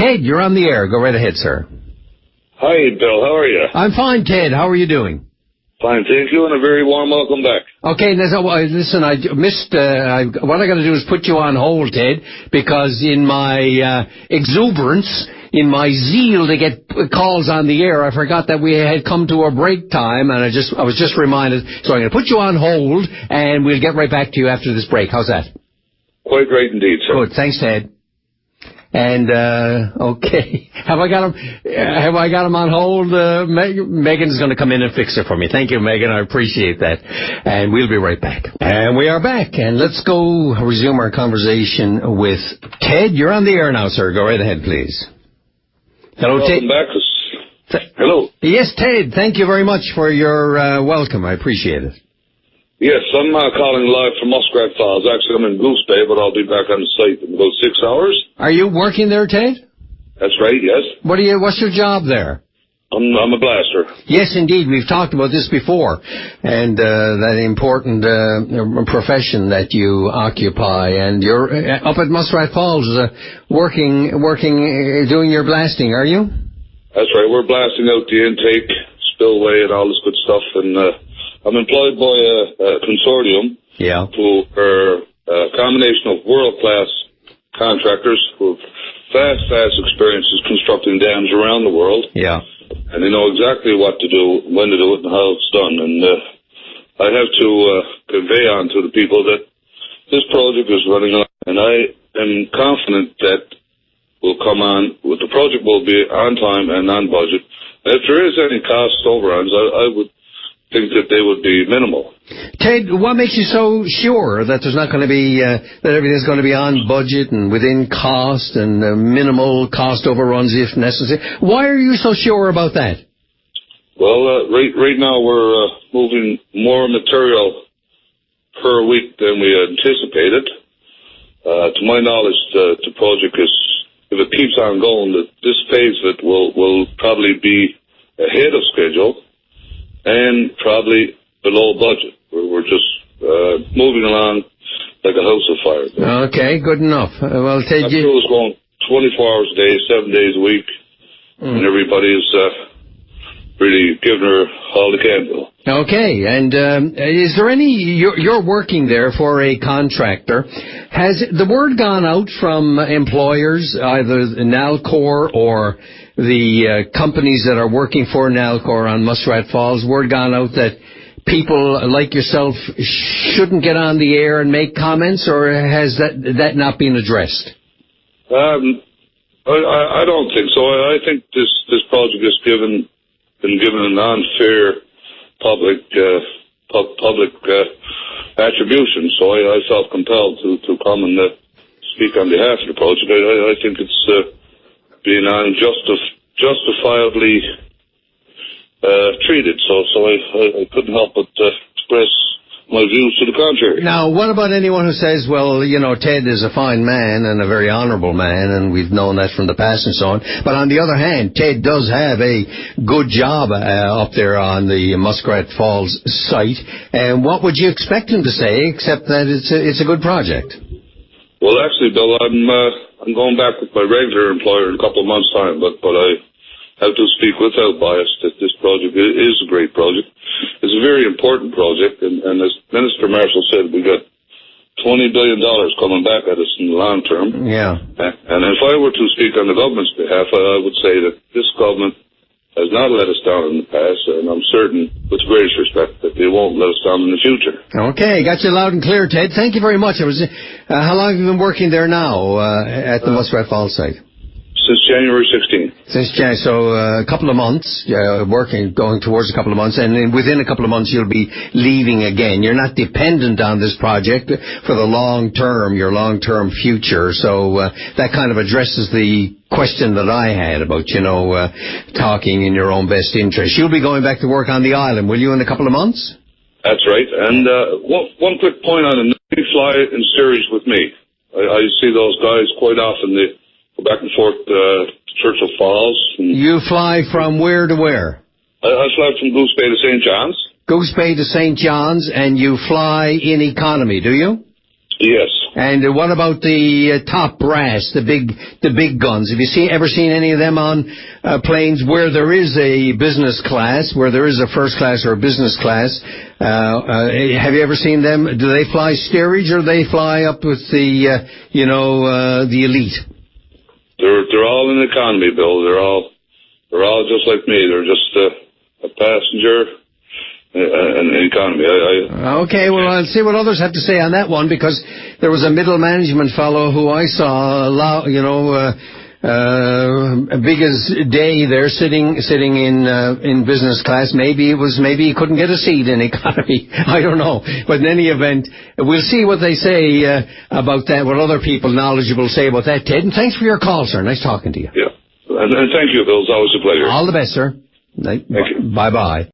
Ted, you're on the air. Go right ahead, sir. Hi, Bill. How are you? I'm fine, Ted. How are you doing? Fine, thank you, and a very warm welcome back. Okay, listen, I missed, what I got to do is put you on hold, Ted, because in my exuberance, in my zeal to get calls on the air, I forgot that we had come to a break time, and I was just reminded, so I'm going to put you on hold, and we'll get right back to you after this break. How's that? Quite right indeed, sir. Good, thanks, Ted. And, okay. Have I got him on hold? Megan's going to come in and fix it for me. Thank you, Megan. I appreciate that. And we'll be right back. And we are back. And let's go resume our conversation with Ted. You're on the air now, sir. Go right ahead, please. Hello, Ted. Welcome back. Hello. Yes, Ted. Thank you very much for your welcome. I appreciate it. Yes, I'm calling live from Muskrat Falls. Actually, I'm in Goose Bay, but I'll be back on the site in about 6 hours. Are you working there, Ted? That's right, yes. What's your job there? I'm a blaster. Yes, indeed. We've talked about this before, and that important profession that you occupy. And you're up at Muskrat Falls, working, doing your blasting, are you? That's right. We're blasting out the intake, spillway, and all this good stuff. And I'm employed by a consortium who are a combination of world-class contractors who have vast experiences constructing dams around the world. Yeah. And they know exactly what to do, when to do it, and how it's done. And I have to convey on to the people that this project is running on, and I am confident that will come on, the project will be on time and on budget. And if there is any cost overruns, I would think that they would be minimal. Ted, what makes you so sure that there's not going to be that everything's going to be on budget and within cost and minimal cost overruns if necessary? Why are you so sure about that? Well, right now we're moving more material per week than we anticipated. To my knowledge, the project is, if it keeps on going, this phase of it will probably be ahead of schedule and probably below budget. We're just moving along like a house of fire. Okay, good enough. Well, Ted, crew is going 24 hours a day, 7 days a week, and everybody's really giving her all they can do. Okay, and is there any, you're working there for a contractor, has the word gone out from employers, either Nalcor or the companies that are working for Nalcor on Muskrat Falls, word gone out that people like yourself shouldn't get on the air and make comments, or has that not been addressed? I don't think so. I think this project has been given an unfair public attribution, so I felt compelled to come and speak on behalf of the project. I think it's being justifiably treated, so I couldn't help but express my views to the contrary. Now, what about anyone who says, well, you know, Ted is a fine man and a very honorable man, and we've known that from the past and so on, but on the other hand, Ted does have a good job up there on the Muskrat Falls site, and what would you expect him to say, except that it's a good project? Well, actually, Bill, I'm going back with my regular employer in a couple of months' time, but I have to speak without bias that this project is a great project. It's a very important project, and as Minister Marshall said, we got $20 billion coming back at us in the long term. Yeah. And if I were to speak on the government's behalf, I would say that this government has not let us down in the past, and I'm certain, with the greatest respect, that they won't let us down in the future. Okay, got you loud and clear, Ted. Thank you very much. How long have you been working there now at the Muskrat Falls site? Since January 16th. So a couple of months, going towards a couple of months, and then within a couple of months you'll be leaving again. You're not dependent on this project for the long term, your long-term future. So that kind of addresses the question that I had about, talking in your own best interest. You'll be going back to work on the island, will you, in a couple of months? That's right. And one quick point on it. They fly in series with me. I see those guys quite often. They go back and forth to Churchill Falls. You fly from where to where? I fly from Goose Bay to St. John's. Goose Bay to St. John's, and you fly in economy, do you? Yes. And what about the top brass, the big guns? Have you ever seen any of them on planes where there is a business class, where there is a first class or a business class? Have you ever seen them? Do they fly steerage or do they fly up with the elite? They're all in economy, Bill. They're all just like me. They're just a passenger. And economy. Okay, well, I'll see what others have to say on that one, because there was a middle management fellow who I saw, big as day there, sitting in business class. Maybe he couldn't get a seat in economy. I don't know. But in any event, we'll see what they say about that. What other people knowledgeable say about that, Ted. And thanks for your call, sir. Nice talking to you. Yeah, and thank you, Bill. It's always a pleasure. All the best, sir. Thank you. Bye bye.